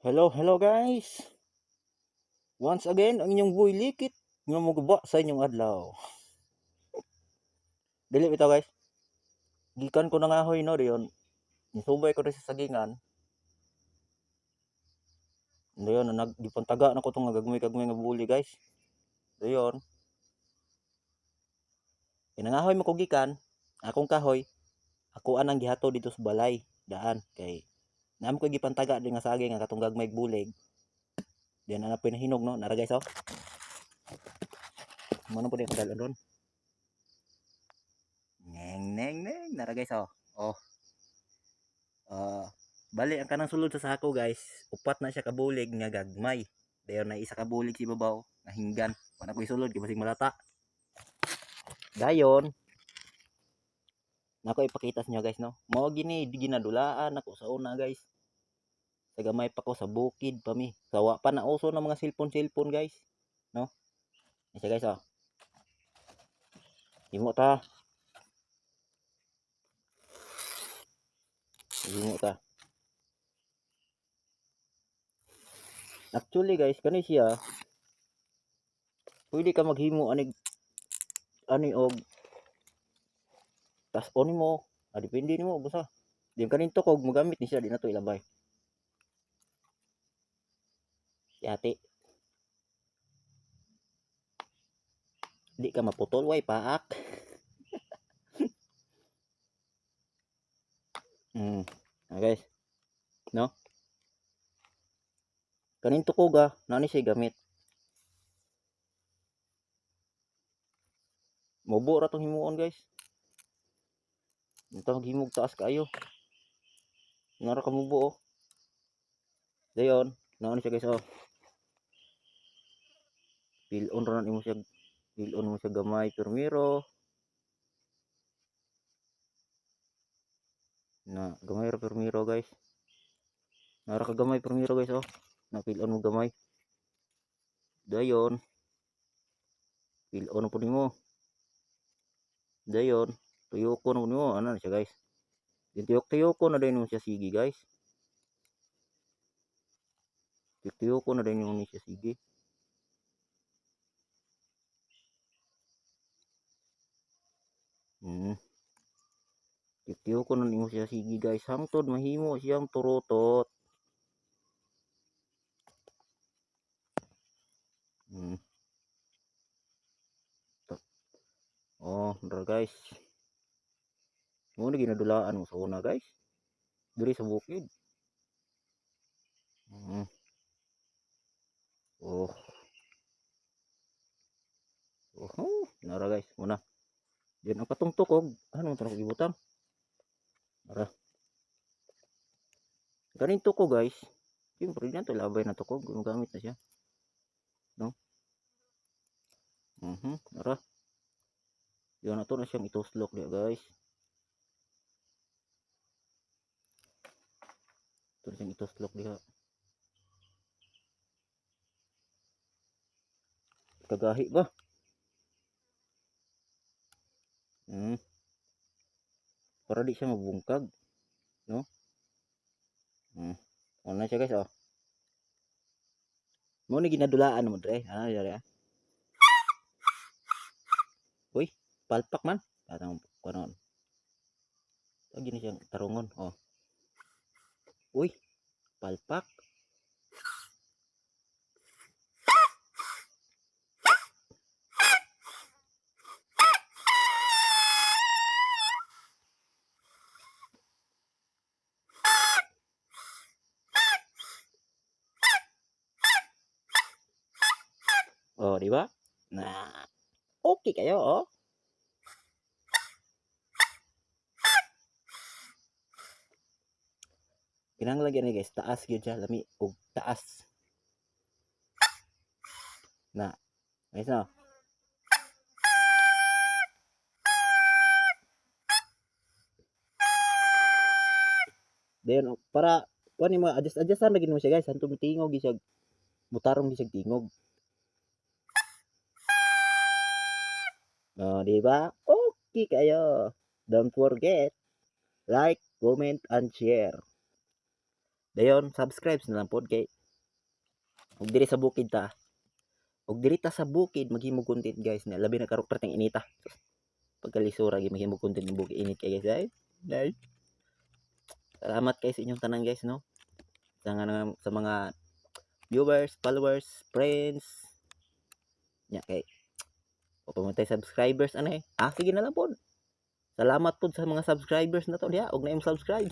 Hello, hello guys. Once again, ang inyong buhay likit nga moguba sa inyong adlaw. Dili bitaw guys. Gikan ko na nga hoy no diyon. Nisubay ko rin sa sagingan. Dayon na nagdipantaga na ko tong gagmay-gagmay nga buli guys. Dayon. Inangahoy mo ko gikan. Akong kahoy. Ako anang gihato dito sa balay. Daan kay naam ko gipantaga din nga saging nga katong gagmay bulig. Diyan na pinahinog no. Nara guys oh. Mano po din kadalon ron. Neng neng neng. Nara guys oh. Oh. Bali ang kanang sulod sa sako guys, upat na siya kabulig nga gagmay. Dayon na isa kabulig si babaw nga hinggan. Wala ko isulod kay basig malata. Dayon nako ipakita sa inyo guys no. Mao gini ginadulaan ako sa una guys. Sa gamay pa ko sa bukid pa mi. Sawa pa na uso ng mga cellphone guys, no? Isa guys oh. Himo ta. Himo ta. Actually guys, kani siya pwede ka maghimo ani og tas on mo. Depende nimo busa. Di kanin to kog magamit ni siya di na to ilabay. Yati. Di ka maputol way paak. Guys, no? Kanin tukog nani siya gamit. Mobo ra tong himuon guys. Ito maghimog taas kayo. Nara ka mubo oh. Dayon, nani siya guys oh. Pilon ra nimo siya. Pilon mo siya gamay permiro. Na gamay ra permiro guys. Nara ka gamay permiro guys oh. Na pilon mo gamay. Dayon. Pilon po nimo. Dayon, tuyoko na nimo ana siya guys. Tuyok-tuyoko na din mo siya sige guys. Tuyok-tuyoko na din mo siya sige. Tuyok-tuyoko na nimo siya sige guys. Hangtod mahimo siyang turutot. Oh, nara guys. Mo na ginadulaan mo sa una guys. Diri sa bukid. Oh. Oh, nara guys, muna. Diyan ang patungtok og ano tanong gibutang. Nara. Ganito ko guys. Siyempre yan to labay na to ko gumagamit na siya. No? Nara. Yan na to na siyang ituslok dia guys. Ito na siyang ituslok dia. Kagahi ba? Para di siya mabungkag. No? Ano na siya guys oh. Mo ni ginadulaan mo dre. Ano dre? Uy, palpak man. Parang kanon. Lagi na siyang tarungon oh. Uy, palpak. Oh, di ba? Nah, okay kayo oh. Kinahanglan ni guys, taas gyud siya lami og taas. Na, guys no. Then para kuan mo adjust lagi mo siya guys, hantud tingog siya. Mutarong siya tingog. Oh, di ba? Okay kayo. Don't forget like, comment and share. Dayon subscribe na lang pod kay ug diri sa bukid ta. Ug diri ta sa bukid maghimo content guys na labi na karong perting inita. Pagkalisura gi maghimo content ng bukid init kay guys ay. Dai. Salamat kay sa inyong tanan guys no. Sa mga viewers, followers, friends. Nya kay o pamatay subscribers anay. Sige na lang pod. Salamat pod sa mga subscribers na to diha og na imong subscribe.